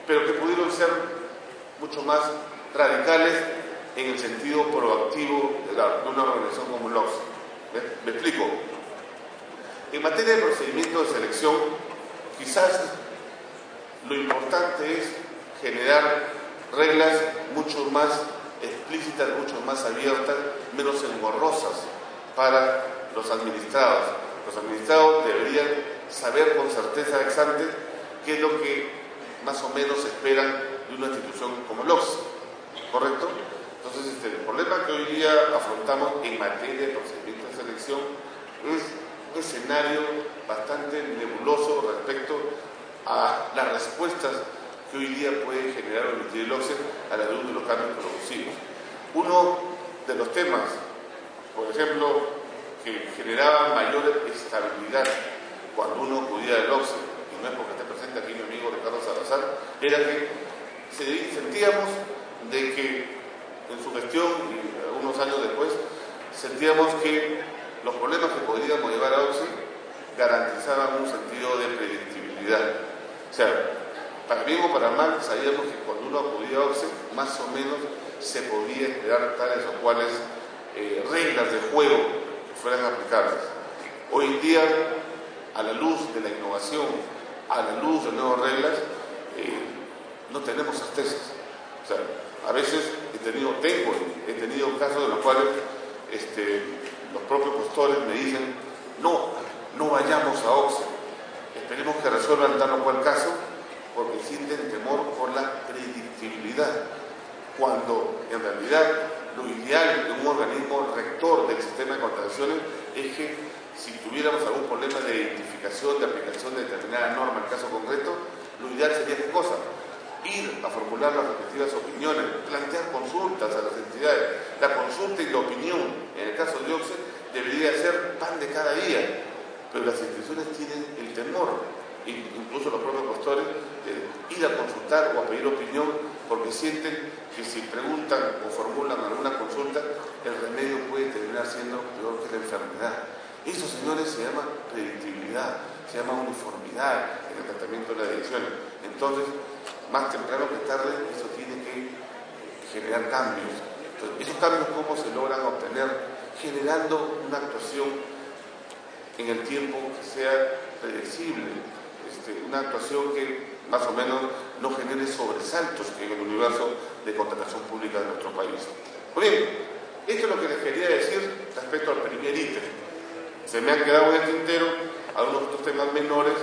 pero que pudieron ser mucho más radicales en el sentido proactivo de una organización como el OCSE. ¿Me explico? En materia de procedimiento de selección, quizás lo importante es generar reglas mucho más explícitas, mucho más abiertas, menos engorrosas para los administrados. Los administrados deberían saber con certeza ex ante qué es lo que más o menos esperan de una institución como el OCSE, ¿correcto? Entonces, el problema que hoy día afrontamos en materia de procedimiento de selección es un escenario bastante nebuloso respecto a las respuestas que hoy día puede generar o emitir el OCSE a la luz de los cambios producidos. Uno de los temas, por ejemplo, que generaba mayor estabilidad cuando uno acudía al OCSE, y no es porque esté presente aquí mi amigo Ricardo Salazar, era que sentíamos de que en su gestión y algunos años después, sentíamos que los problemas que podíamos llevar a OCSE garantizaban un sentido de predictibilidad. O sea, para bien o para mal, sabíamos que cuando uno acudía a OCSE, más o menos se podía esperar tales o cuales reglas de juego que fueran aplicables. Hoy en día, a la luz de la innovación, a la luz de nuevas reglas, no tenemos certezas. O sea, a veces he tenido casos en los cuales los propios postores me dicen no vayamos a OCSE, esperemos que resuelvan tal o cual caso, porque sienten temor por la predictibilidad, cuando en realidad lo ideal de un organismo rector del sistema de contrataciones es que si tuviéramos algún problema de identificación, de aplicación de determinada norma en caso concreto, lo ideal sería ¿qué cosa? Ir a formular las respectivas opiniones, plantear consultas a las entidades. La consulta y la opinión, en el caso de OCSE, debería ser pan de cada día, pero las instituciones tienen el temor, incluso los propios postores, de ir a consultar o a pedir opinión, porque sienten que si preguntan o formulan alguna consulta, el remedio puede terminar siendo peor que la enfermedad. Eso, señores, se llama predictibilidad, se llama uniformidad en el tratamiento de las decisiones. Entonces, más temprano que tarde, eso tiene que generar cambios. Entonces, esos cambios, ¿cómo se logran obtener? Generando una actuación en el tiempo que sea predecible, una actuación que más o menos no genere sobresaltos en el universo de contratación pública de nuestro país. Muy bien, esto es lo que les quería decir respecto al primer ítem. Se me han quedado en el tintero algunos otros temas menores,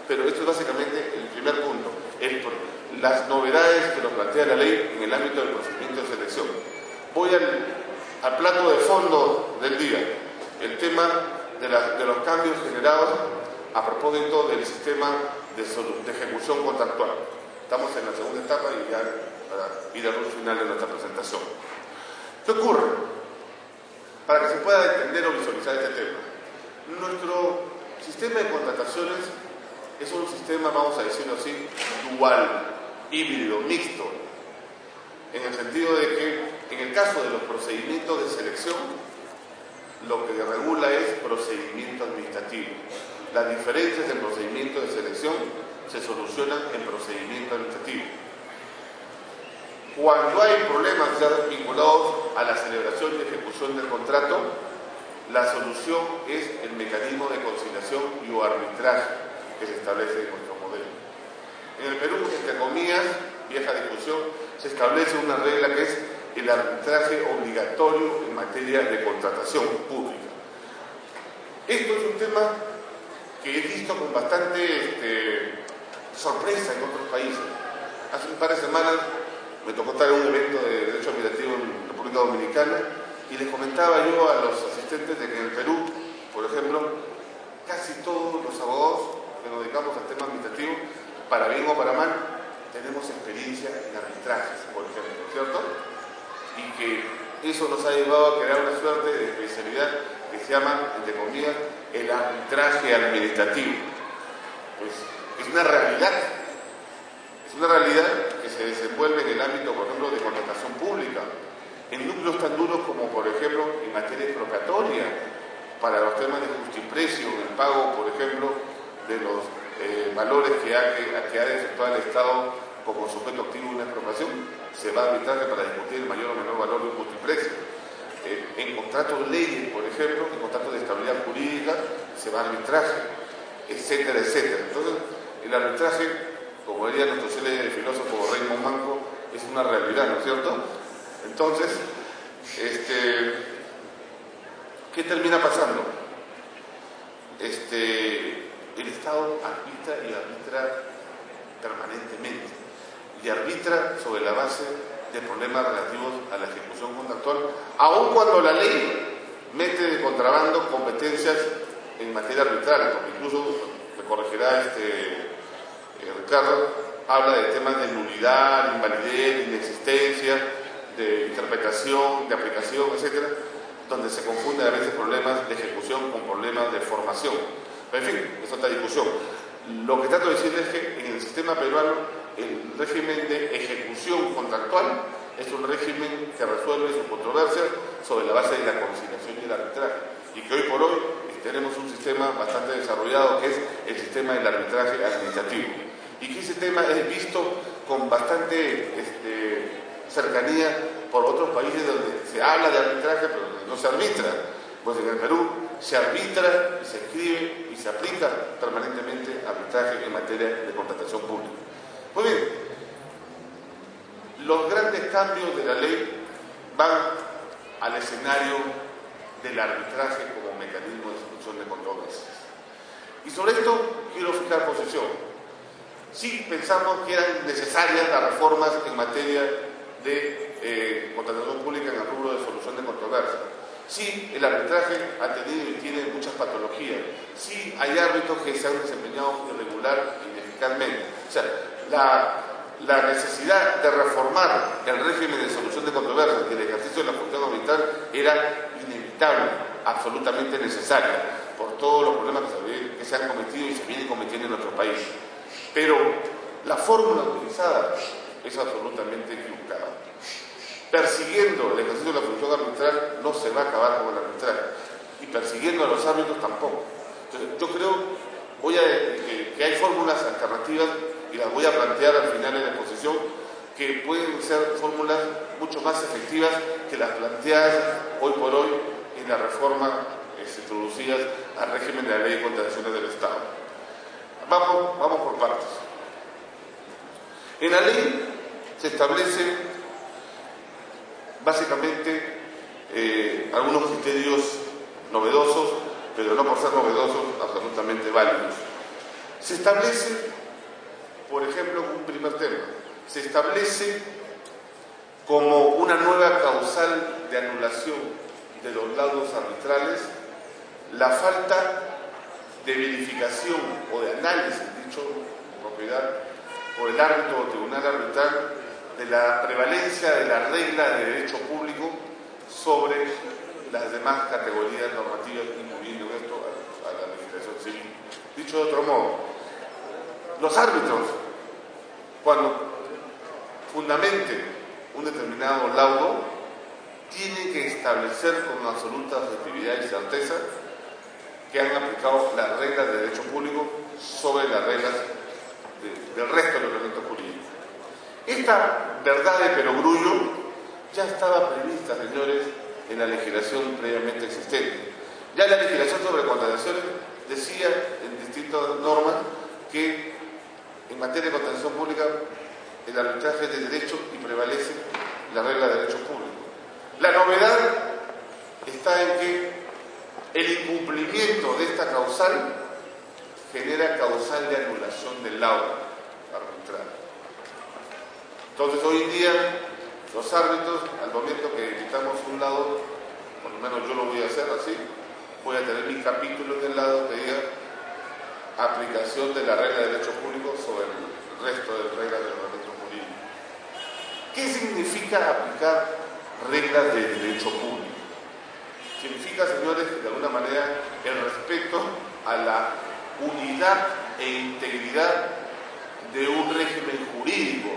pero esto es básicamente el primer punto. Las novedades que nos plantea la ley en el ámbito del procedimiento de selección. Voy al plato de fondo del día, el tema de los cambios generados a propósito del sistema de ejecución contractual. Estamos en la segunda etapa y ya para ir al final de nuestra presentación. ¿Qué ocurre? Para que se pueda entender o visualizar este tema. Nuestro sistema de contrataciones es un sistema, vamos a decirlo así, dual, híbrido, mixto, en el sentido de que en el caso de los procedimientos de selección, lo que regula es procedimiento administrativo. Las diferencias del procedimiento de selección se solucionan en procedimiento administrativo. Cuando hay problemas ya vinculados a la celebración y ejecución del contrato, la solución es el mecanismo de conciliación y o arbitraje que se establece en nuestro modelo. En el Perú, entre comillas, vieja discusión, se establece una regla que es el arbitraje obligatorio en materia de contratación pública. Esto es un tema que he visto con bastante sorpresa en otros países. Hace un par de semanas me tocó estar en un evento de derecho administrativo en República Dominicana y les comentaba yo a los asistentes de que en el Perú, por ejemplo, casi todos los abogados que nos dedicamos al tema administrativo, para bien o para mal, tenemos experiencia en arbitrajes, por ejemplo, ¿cierto? Y que eso nos ha llevado a crear una suerte de especialidad que se llama, entre comillas, el arbitraje administrativo. Pues es una realidad que se desenvuelve en el ámbito, por ejemplo, de contratación pública, en núcleos tan duros como, por ejemplo, en materia expropiatoria, para los temas de justiprecio, en el pago, por ejemplo, de los valores que ha de efectuar el Estado como como sujeto activo de una expropiación, se va a arbitraje para discutir el mayor o menor valor de un multiprecio. En contratos de leyes, por ejemplo, en contratos de estabilidad jurídica, se va a arbitraje, etcétera, etcétera. Entonces, el arbitraje, como diría nuestro célebre filósofo Raymond Manco, es una realidad, ¿no es cierto? Entonces, ¿qué termina pasando? El Estado arbitra y arbitra permanentemente, y arbitra sobre la base de problemas relativos a la ejecución contractual, aun cuando la ley mete de contrabando competencias en materia arbitral, porque incluso, me corregirá Ricardo, habla de temas de nulidad, invalidez, inexistencia, de interpretación, de aplicación, etcétera, donde se confunden a veces problemas de ejecución con problemas de formación. Pero en fin, es otra discusión. Lo que trato de decir es que en el sistema peruano el régimen de ejecución contractual es un régimen que resuelve sus controversias sobre la base de la conciliación y el arbitraje, y que hoy por hoy tenemos un sistema bastante desarrollado que es el sistema del arbitraje administrativo, y que ese tema es visto con bastante cercanía por otros países donde se habla de arbitraje pero donde no se arbitra. Pues en el Perú se arbitra y se escribe y se aplica permanentemente arbitraje en materia de contratación pública. Muy bien, los grandes cambios de la ley van al escenario del arbitraje como mecanismo de solución de controversias. Y sobre esto quiero fijar posición. Sí pensamos que eran necesarias las reformas en materia de contratación pública en el rubro de solución de controversias. Sí, el arbitraje ha tenido y tiene muchas patologías. Sí, hay árbitros que se han desempeñado irregular e ineficazmente. O sea, la necesidad de reformar el régimen de solución de controversias y el ejercicio de la función arbitral era inevitable, absolutamente necesaria, por todos los problemas que se han cometido y se vienen cometiendo en nuestro país. Pero la fórmula utilizada es absolutamente equivocada. Persiguiendo el ejercicio de la función arbitral no se va a acabar con el arbitraje, y persiguiendo a los árbitros tampoco. Entonces, yo creo que hay fórmulas alternativas, y las voy a plantear al final de la exposición, que pueden ser fórmulas mucho más efectivas que las planteadas hoy por hoy en la reforma introducidas al régimen de la Ley de Contrataciones del Estado. Vamos por partes. En la ley se establece básicamente algunos criterios novedosos, pero no por ser novedosos, absolutamente válidos. Se establece, por ejemplo, un primer tema, se establece como una nueva causal de anulación de los laudos arbitrales la falta de verificación o de análisis, dicho en propiedad, por el árbitro o tribunal arbitral de la prevalencia de la regla de derecho público sobre las demás categorías normativas, incluyendo esto a la legislación civil. Dicho de otro modo, los árbitros, cuando fundamenten un determinado laudo, tienen que establecer con absoluta objetividad y certeza que han aplicado las reglas de derecho público sobre las reglas del resto del ordenamiento jurídico. Esta verdad de perogrullo ya estaba prevista, señores, en la legislación previamente existente. Ya la legislación sobre contrataciones decía en distintas normas que en materia de contratación pública el arbitraje es de derecho y prevalece la regla de derecho público. La novedad está en que el incumplimiento de esta causal genera causal de anulación del laudo arbitral. Entonces, hoy en día, los árbitros, al momento que editamos un laudo, por lo menos yo lo voy a hacer así, voy a tener mi capítulo en el lado que diga aplicación de la regla de derecho público sobre el resto de reglas del ordenamiento jurídico. ¿Qué significa aplicar reglas de derecho público? Significa, señores, de alguna manera el respeto a la unidad e integridad de un régimen jurídico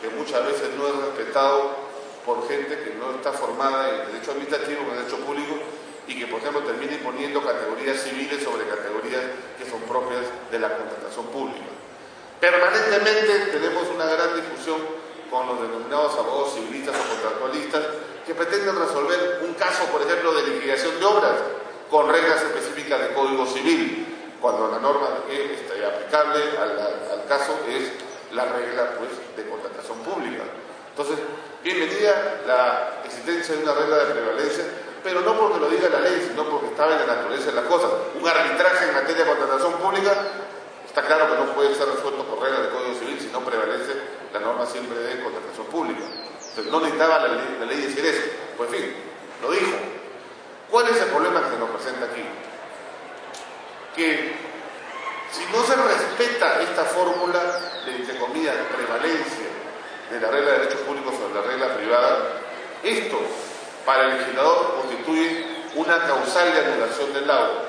que muchas veces no es respetado por gente que no está formada en derecho administrativo, en derecho público, y que, por ejemplo, termina imponiendo categorías civiles sobre categorías que son propias de la contratación pública. Permanentemente tenemos una gran discusión negociación con los denominados abogados civilistas o contractualistas que pretenden resolver un caso, por ejemplo, de liquidación de obras con reglas específicas de Código Civil, cuando la norma aplicable al caso es la regla, pues, de contratación pública. Entonces, bienvenida la existencia de una regla de prevalencia, pero no porque lo diga la ley, sino porque estaba en la naturaleza de las cosas. Un arbitraje en materia de contratación pública está claro que no puede ser resuelto por reglas de Código Civil si no prevalece la norma siempre de contratación pública. Entonces, no necesitaba la ley decir eso. Pues, en fin, lo dijo. ¿Cuál es el problema que se nos presenta aquí? Que si no se respeta esta fórmula de, entre comillas, prevalencia de la regla de derechos públicos sobre la regla privada, esto para el legislador constituye una causal de anulación del laudo.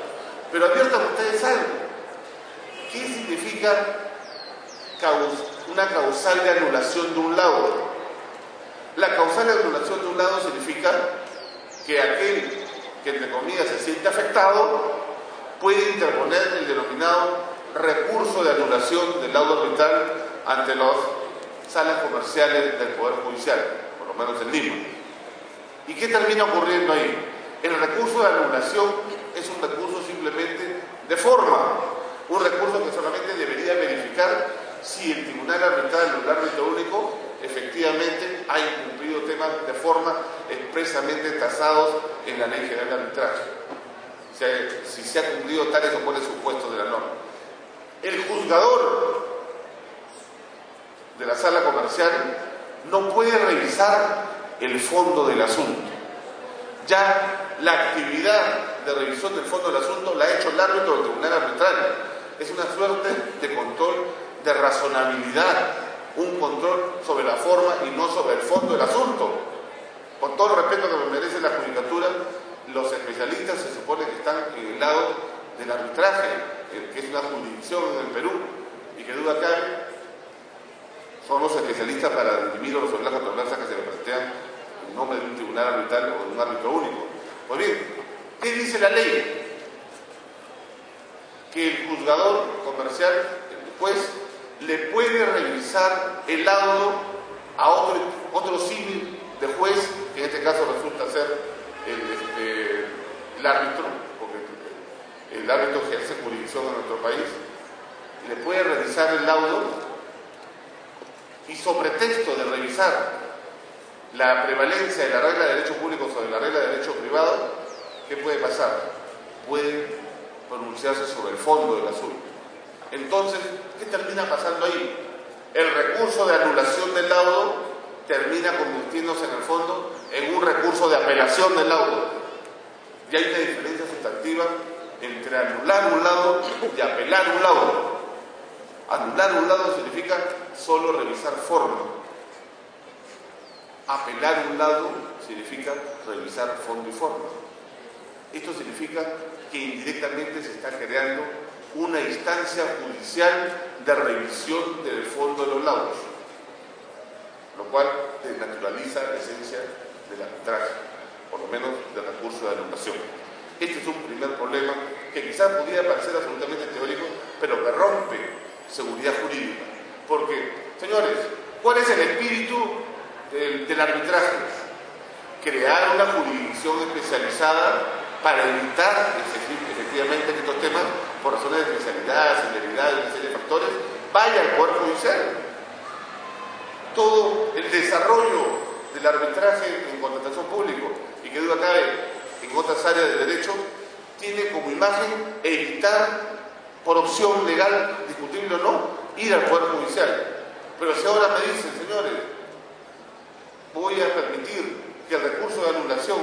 Pero adviertan ustedes algo. ¿Qué significa una causal de anulación de un laudo? La causal de anulación de un laudo significa que aquel que, entre comillas, se siente afectado puede interponer el denominado recurso de anulación del laudo arbitral ante las salas comerciales del Poder Judicial, por lo menos en Lima. ¿Y qué termina ocurriendo ahí? El recurso de anulación es un recurso simplemente de forma, un recurso que solamente debería verificar si el tribunal arbitral o el árbitro único efectivamente ha incumplido temas de forma expresamente tasados en la Ley General de Arbitraje. O sea, si se ha cumplido tales o cuales supuestos de la norma. El juzgador de la sala comercial no puede revisar el fondo del asunto. Ya la actividad de revisión del fondo del asunto la ha hecho el árbitro del tribunal arbitral. Es una suerte de control de razonabilidad, un control sobre la forma y no sobre el fondo del asunto. Con todo el respeto que me merece la judicatura, los especialistas se supone que están en el lado del arbitraje, que es una jurisdicción en el Perú, y que duda cabe, son los especialistas para dirimir o resolver las controversias que se le plantean en nombre de un tribunal arbitral o de un árbitro único. Pues bien, ¿qué dice la ley? Que el juzgador comercial, el juez, le puede revisar el laudo a otro civil de juez, que en este caso resulta ser el árbitro, porque el árbitro ejerce jurisdicción en nuestro país, le puede revisar el laudo y sobre texto de revisar la prevalencia de la regla de derecho público sobre la regla de derecho privado, ¿qué puede pasar? Puede pronunciarse sobre el fondo del asunto. Entonces, ¿qué termina pasando ahí? El recurso de anulación del laudo termina convirtiéndose en el fondo en un recurso de apelación del laudo. Y hay una diferencia sustantiva entre anular un laudo y apelar un laudo. Anular un laudo significa solo revisar forma. Apelar un laudo significa revisar fondo y forma. Esto significa que indirectamente se está creando una instancia judicial de revisión del fondo de los laudos, lo cual desnaturaliza la esencia del arbitraje, por lo menos del recurso de anulación. Este es un primer problema que quizás pudiera parecer absolutamente teórico, pero que rompe seguridad jurídica. Porque, señores, ¿cuál es el espíritu del arbitraje? Crear una jurisdicción especializada para evitar efectivamente que estos temas, por razones de especialidad, celeridad y una serie de factores, vaya al Poder Judicial. Todo el desarrollo del arbitraje en contratación pública, y que duda cabe en otras áreas de derecho, tiene como imagen evitar, por opción legal, discutible o no, ir al Poder Judicial. Pero si ahora me dicen, señores, voy a permitir que el recurso de anulación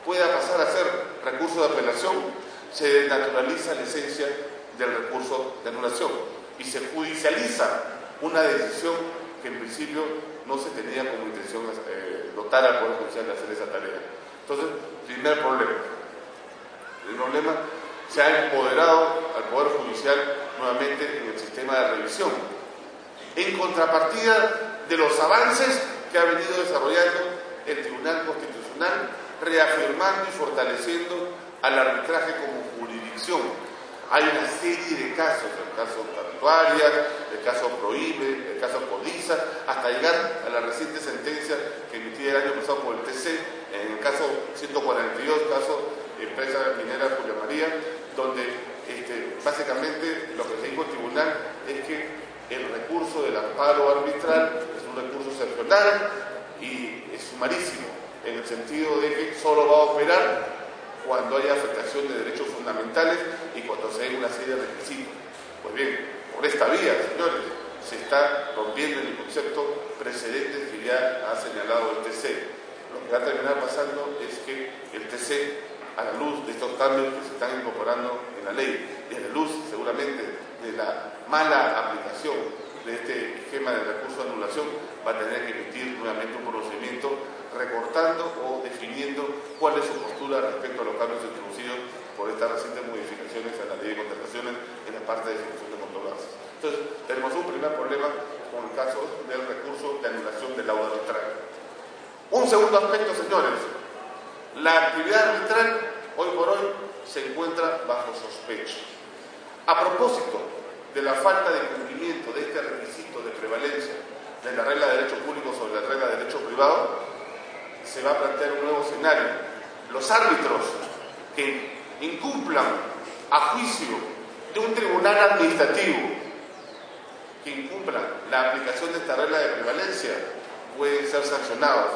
pueda pasar a ser recurso de apelación, se desnaturaliza la esencia del recurso de anulación y se judicializa una decisión que en principio no se tenía como intención dotar al Poder Judicial de hacer esa tarea. Entonces, primer problema. El problema se ha empoderado al Poder Judicial nuevamente en el sistema de revisión, en contrapartida de los avances que ha venido desarrollando el Tribunal Constitucional, reafirmando y fortaleciendo al arbitraje como jurisdicción. Hay una serie de casos, el caso Tantuarias, el caso Prohíbe, el caso Codiza, hasta llegar a la reciente sentencia que emitía el año pasado por el TC, en el caso 142, caso empresa minera Julia María, donde básicamente lo que se dijo el tribunal es que el recurso del amparo arbitral es un recurso excepcional y es sumarísimo, en el sentido de que solo va a operar cuando haya afectación de derechos fundamentales y cuando se den una serie de requisitos. Pues bien, por esta vía, señores, se está rompiendo el concepto precedente que ya ha señalado el TC. Lo que va a terminar pasando es que el TC, a la luz de estos cambios que se están incorporando en la ley y a la luz seguramente de la mala aplicación de este esquema de recurso de anulación, va a tener que emitir nuevamente un procedimiento recortando o definiendo cuál es su postura respecto a los cambios introducidos por estas recientes modificaciones a la ley de contrataciones en la parte de ejecución de controversias. Entonces, tenemos un primer problema con el caso del recurso de anulación del laudo arbitral. Un segundo aspecto, señores, la actividad arbitral hoy por hoy se encuentra bajo sospecha. A propósito de la falta de cumplimiento de este requisito de prevalencia de la regla de derecho público sobre la regla de derecho privado, se va a plantear un nuevo escenario. Los árbitros que incumplan a juicio de un tribunal administrativo, que incumplan la aplicación de esta regla de prevalencia, pueden ser sancionados.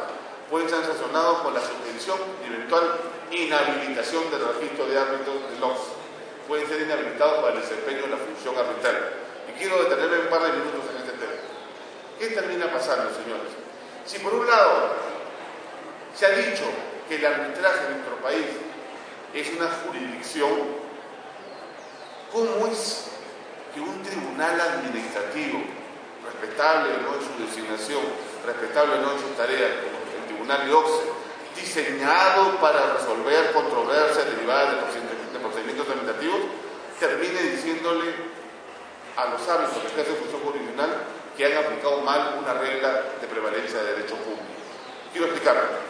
Pueden ser sancionados con la suspensión y eventual inhabilitación del registro de árbitros del OXE. Pueden ser inhabilitados para el desempeño de la función arbitral. Y quiero detenerme un par de minutos en este tema. ¿Qué termina pasando, señores? Si por un lado se ha dicho que el arbitraje en nuestro país es una jurisdicción, ¿cómo es que un tribunal administrativo, respetable o no en su designación, respetable o no en sus tareas, como el tribunal de OXE, diseñado para resolver controversias derivadas de procedimientos administrativos, termine diciéndole a los árbitros que ejercen función jurisdiccional que han aplicado mal una regla de prevalencia de derecho público? Quiero explicarlo.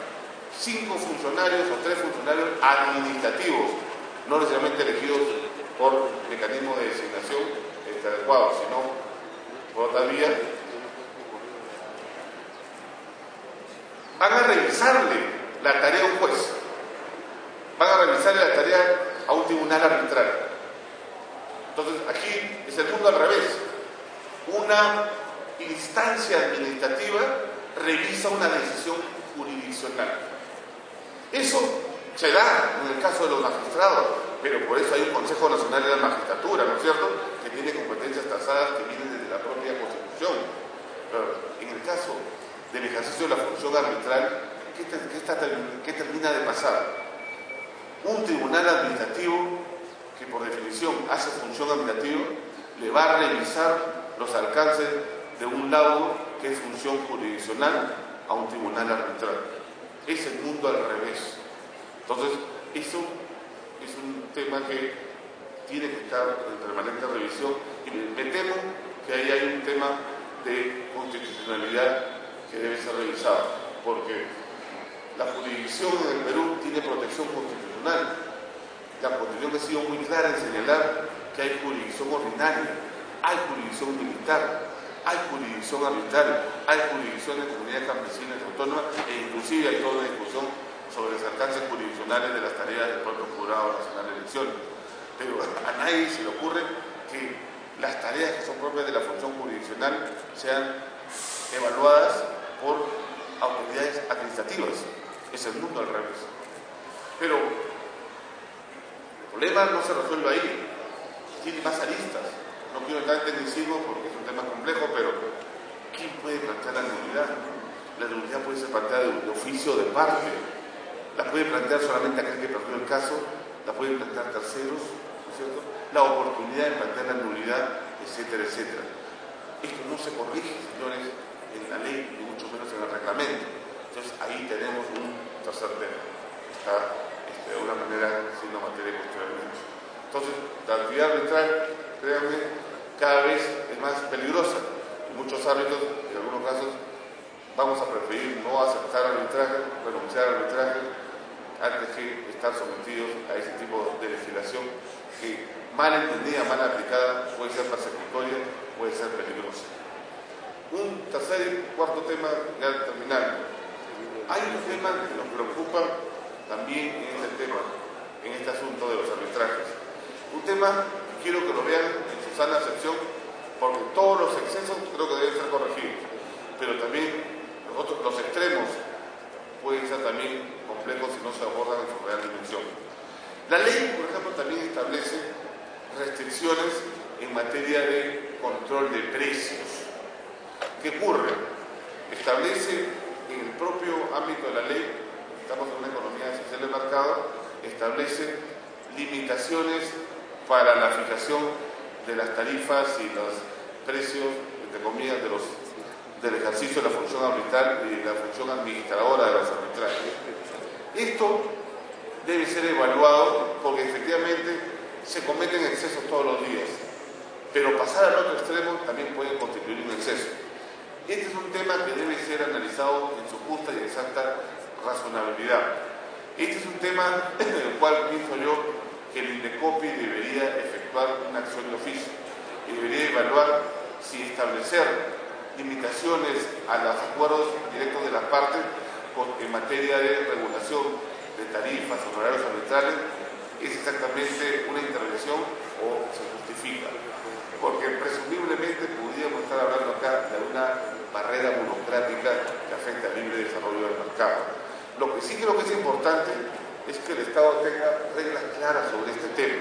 5 funcionarios o 3 funcionarios administrativos, no necesariamente elegidos por mecanismo de designación adecuado, sino por otra vía, van a revisarle la tarea a un juez, van a revisarle la tarea a un tribunal arbitral. Entonces aquí es el mundo al revés. Una instancia administrativa revisa una decisión jurisdiccional. Eso se da en el caso de los magistrados, pero por eso hay un Consejo Nacional de la Magistratura, ¿no es cierto?, que tiene competencias tasadas que vienen desde la propia Constitución. Pero en el caso del ejercicio de la función arbitral, ¿qué termina de pasar? Un tribunal administrativo que por definición hace función administrativa le va a revisar los alcances de un laudo que es función jurisdiccional a un tribunal arbitral. Es el mundo al revés. Entonces, eso es un tema que tiene que estar en permanente revisión y me temo que ahí hay un tema de constitucionalidad que debe ser revisado, porque la jurisdicción en el Perú tiene protección constitucional. La Constitución ha sido muy clara en señalar que hay jurisdicción ordinaria, hay jurisdicción militar, hay jurisdicción arbitral, hay jurisdicción de comunidades campesinas y autónomas, e inclusive hay toda una discusión sobre los alcances jurisdiccionales de las tareas del propio Jurado Nacional de Elecciones. Pero a nadie se le ocurre que las tareas que son propias de la función jurisdiccional sean evaluadas por autoridades administrativas. Es el mundo al revés. Pero el problema no se resuelve ahí, tiene más aristas. No quiero entrar en tecnicismo porque es un tema complejo, pero ¿quién puede plantear la nulidad? La nulidad puede ser planteada de oficio o de parte, la puede plantear solamente aquel que perdió el caso, la pueden plantear terceros, ¿no es cierto?, la oportunidad de plantear la nulidad, etcétera, etcétera. Esto no se corrige, señores, en la ley, ni mucho menos en el reglamento. Entonces ahí tenemos un tercer tema, está de alguna manera siendo materia de cuestionamiento. Entonces, la actividad arbitral, créanme, cada vez es más peligrosa. Y muchos árbitros, en algunos casos, vamos a preferir no aceptar arbitraje, renunciar al arbitraje, antes que estar sometidos a ese tipo de legislación que mal entendida, mal aplicada, puede ser persecutoria, puede ser peligrosa. Un tercer y cuarto tema, ya terminando. Hay un tema que nos preocupa también en este asunto de los arbitrajes. Un tema, quiero que lo vean en su sana acepción, porque todos los excesos creo que deben ser corregidos, pero también los extremos pueden ser también complejos si no se abordan en su real dimensión. La ley, por ejemplo, también establece restricciones en materia de control de precios. ¿Qué ocurre? Establece en el propio ámbito de la ley, estamos en una economía social de mercado, establece limitaciones para la fijación de las tarifas y los precios, entre comillas, del ejercicio de la función arbitral y de la función administradora de los arbitrajes. Esto debe ser evaluado porque efectivamente se cometen excesos todos los días, pero pasar al otro extremo también puede constituir un exceso. Este es un tema que debe ser analizado en su justa y exacta razonabilidad. Este es un tema en el cual pienso yo que el INDECOPI debería efectuar una acción de oficio y debería evaluar si establecer limitaciones a los acuerdos directos de las partes en materia de regulación de tarifas, honorarios arbitrales, es exactamente una intervención o se justifica. Porque presumiblemente podríamos estar hablando acá de una barrera burocrática que afecta al libre desarrollo del mercado. Lo que sí creo que es importante es que el Estado tenga reglas claras sobre este tema,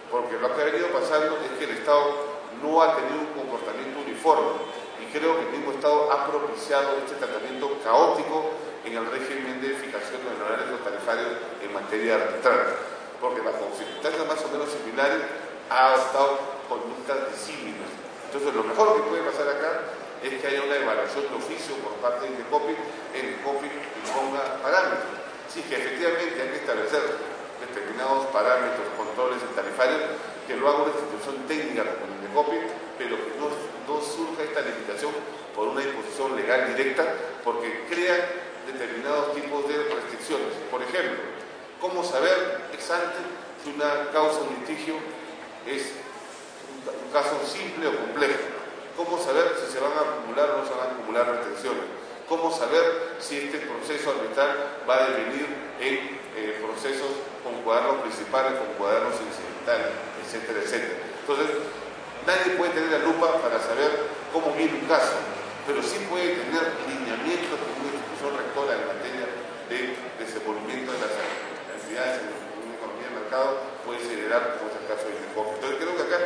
porque lo que ha venido pasando es que el Estado no ha tenido un comportamiento uniforme y creo que el mismo Estado ha propiciado este tratamiento caótico en el régimen de fijación de honorarios tarifarios en materia arbitral, porque bajo circunstancias más o menos similares ha adoptado conductas disímiles. Entonces lo mejor que puede pasar acá es que haya una evaluación de oficio por parte del INDECOPI, el INDECOPI imponga parámetros. Sí, que efectivamente hay que establecer determinados parámetros, controles tarifarios, que lo haga una institución técnica como el INDECOPI, pero que no surja esta limitación por una imposición legal directa, porque crea determinados tipos de restricciones. Por ejemplo, ¿cómo saber ex ante si una causa, un litigio, es un caso simple o complejo? ¿Cómo saber si se van a acumular o no se van a acumular restricciones? ¿Cómo saber si este proceso arbitral va a devenir en procesos con cuadernos principales, con cuadernos incidentales, etcétera, etcétera? Entonces, nadie puede tener la lupa para saber cómo viene un caso, pero sí puede tener lineamientos como una institución rectora en materia de desenvolvimiento de las actividades en una economía de mercado, puede generar, como es el caso de INDECOPI. Entonces, creo que acá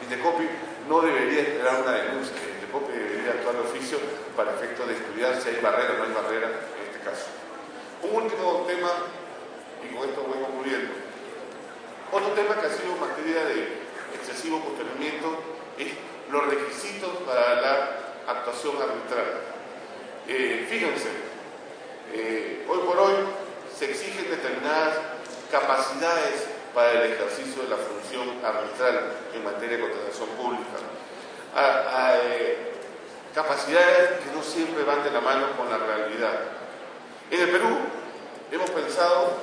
INDECOPI no debería esperar una denuncia, INDECOPI debería actuar de oficio para efecto de estudiar si hay barrera o no hay barrera en este caso. Un último tema, y con esto voy concluyendo. Otro tema que ha sido materia de excesivo cuestionamiento es los requisitos para la actuación arbitral. Fíjense, hoy por hoy se exigen determinadas capacidades para el ejercicio de la función arbitral en materia de contratación pública. Capacidades que no siempre van de la mano con la realidad. En el Perú hemos pensado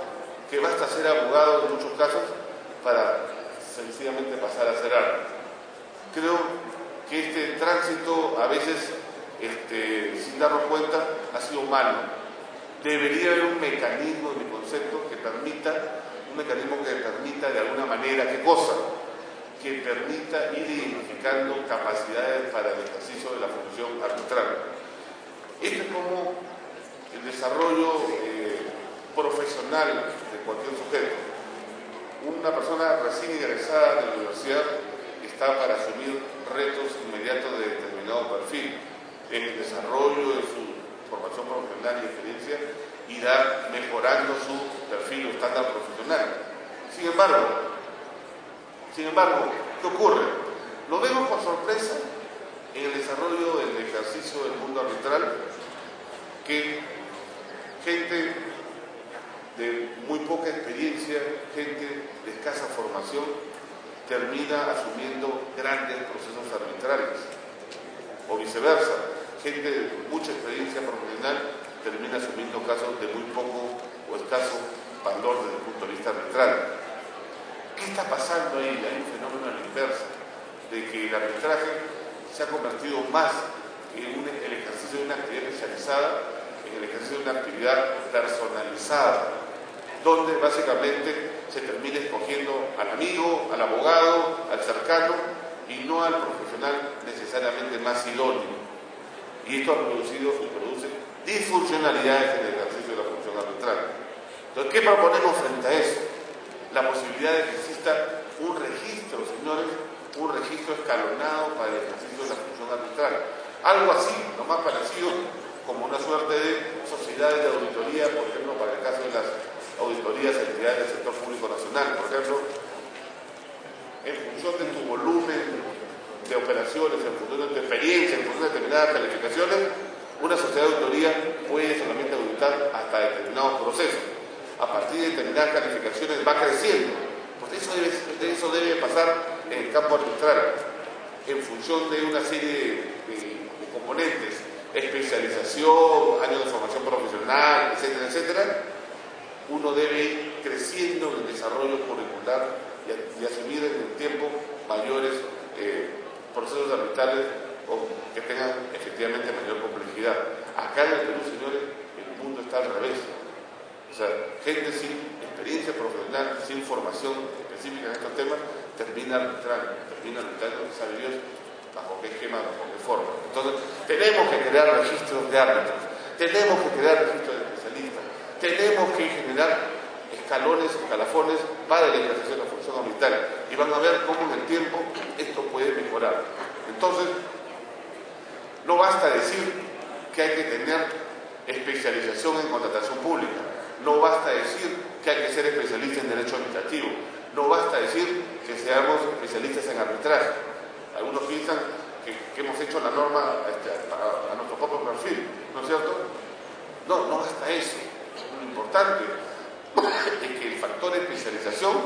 que basta ser abogado en muchos casos para sencillamente pasar a ser árbitro. Creo que este tránsito a veces, sin darnos cuenta, ha sido malo. Debería haber un mecanismo, en mi concepto, que permita de alguna manera, ¿qué cosa? Que permita ir identificando capacidades para el ejercicio de la función arbitral. Esto es como el desarrollo profesional de cualquier sujeto. Una persona recién egresada de la universidad está para asumir retos inmediatos de determinado perfil. En el desarrollo de su formación profesional y experiencia irá mejorando su perfil o estándar profesional. Sin embargo, ¿qué ocurre? Lo vemos con sorpresa en el desarrollo del ejercicio del mundo arbitral, que gente de muy poca experiencia, gente de escasa formación, termina asumiendo grandes procesos arbitrales, o viceversa, gente de mucha experiencia profesional termina asumiendo casos de muy poco o escaso valor desde el punto de vista arbitral. ¿Qué está pasando ahí? Hay un fenómeno a la inversa, de que el arbitraje se ha convertido más en el ejercicio de una actividad especializada, en el ejercicio de una actividad personalizada, donde básicamente se termina escogiendo al amigo, al abogado, al cercano, y no al profesional necesariamente más idóneo. Y esto ha producido y produce disfuncionalidades en el ejercicio de la función arbitral. Entonces, ¿qué proponemos frente a eso? La posibilidad de que exista un registro, señores, un registro escalonado para el ejercicio de la función arbitral. Algo así, lo más parecido, como una suerte de sociedades de auditoría, por ejemplo, para el caso de las auditorías a entidades del sector público nacional. Por ejemplo, en función de tu volumen de operaciones, en función de tu experiencia, en función de determinadas calificaciones, una sociedad de auditoría puede solamente auditar hasta determinados procesos. A partir de determinadas calificaciones va creciendo. Pues eso debe pasar en el campo arbitral, en función de una serie de componentes, especialización, años de formación profesional, etcétera, etcétera. Uno debe ir creciendo en el desarrollo curricular y asumir en el tiempo mayores procesos arbitrales que tengan efectivamente mayor complejidad. Acá en el Perú, señores, el mundo está al revés. O sea, gente sin experiencia profesional, sin formación específica en estos temas, termina arbitrando, sabe Dios bajo qué esquema, bajo qué forma. Entonces, tenemos que crear registros de árbitros, tenemos que crear registros de especialistas, tenemos que generar escalafones para el ejercicio de la función arbitral, y van a ver cómo en el tiempo esto puede mejorar. Entonces, no basta decir que hay que tener especialización en contratación pública, no basta decir que hay que ser especialista en derecho administrativo, no basta decir que seamos especialistas en arbitraje. Algunos piensan que hemos hecho la norma a nuestro propio perfil, ¿no es cierto? No basta eso. Lo importante es que el factor especialización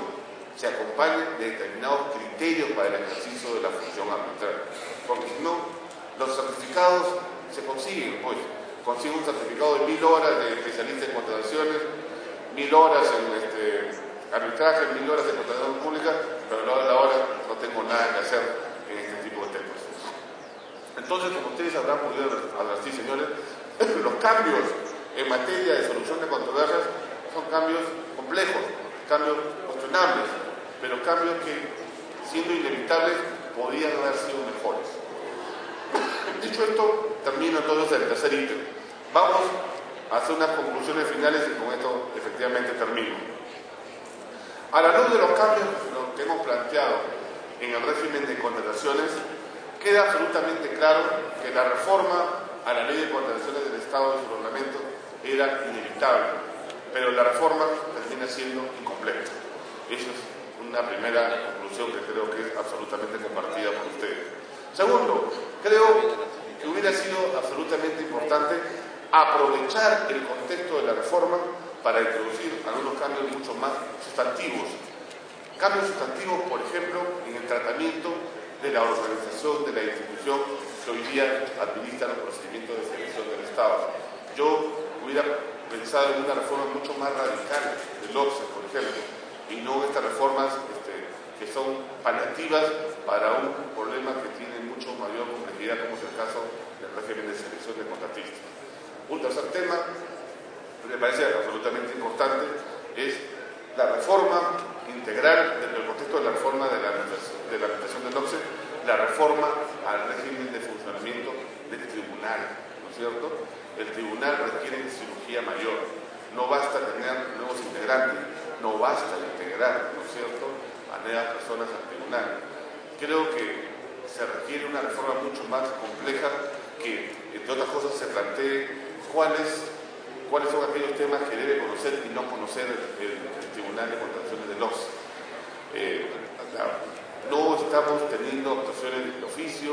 se acompañe de determinados criterios para el ejercicio de la función arbitral. Porque si no, los certificados se consiguen, pues. Consigo un certificado de 1000 horas de especialista en contrataciones, 1000 horas en arbitraje, 1000 horas en contratación pública, pero a la hora de la hora no tengo nada que hacer en este tipo de temas. Entonces, como ustedes habrán podido advertir, señores, los cambios en materia de solución de controversias son cambios complejos, cambios cuestionables, pero cambios que, siendo inevitables, podrían haber sido mejores. Dicho esto, termino entonces el tercer ítem. Vamos a hacer unas conclusiones finales y con esto efectivamente termino. A la luz de los cambios que hemos planteado en el régimen de contrataciones, queda absolutamente claro que la reforma a la ley de contrataciones del Estado y su reglamento era inevitable, pero la reforma termina siendo incompleta. Esa es una primera conclusión que creo que es absolutamente compartida por ustedes. Segundo, creo que hubiera sido absolutamente importante aprovechar el contexto de la reforma para introducir algunos cambios mucho más sustantivos. Cambios sustantivos, por ejemplo, en el tratamiento de la organización de la institución que hoy día administra los procedimientos de selección del Estado. Yo hubiera pensado en una reforma mucho más radical del OCSE, por ejemplo, y no estas reformas que son paliativas para un problema que tiene mucho mayor complejidad, como es el caso del régimen de selección de contratistas. Un tercer tema que me parece absolutamente importante es la reforma integral, dentro del contexto de la reforma de la administración del OCSE, la reforma al régimen de funcionamiento del tribunal, ¿no es cierto? El tribunal requiere cirugía mayor, no basta tener nuevos integrantes, no basta integrar, ¿no es cierto?, a nuevas personas al tribunal. Creo que se requiere una reforma mucho más compleja que, entre otras cosas, se plantee cuáles son aquellos temas que debe conocer y no conocer el Tribunal de Contrataciones del OCSE. No estamos teniendo actuaciones de oficio.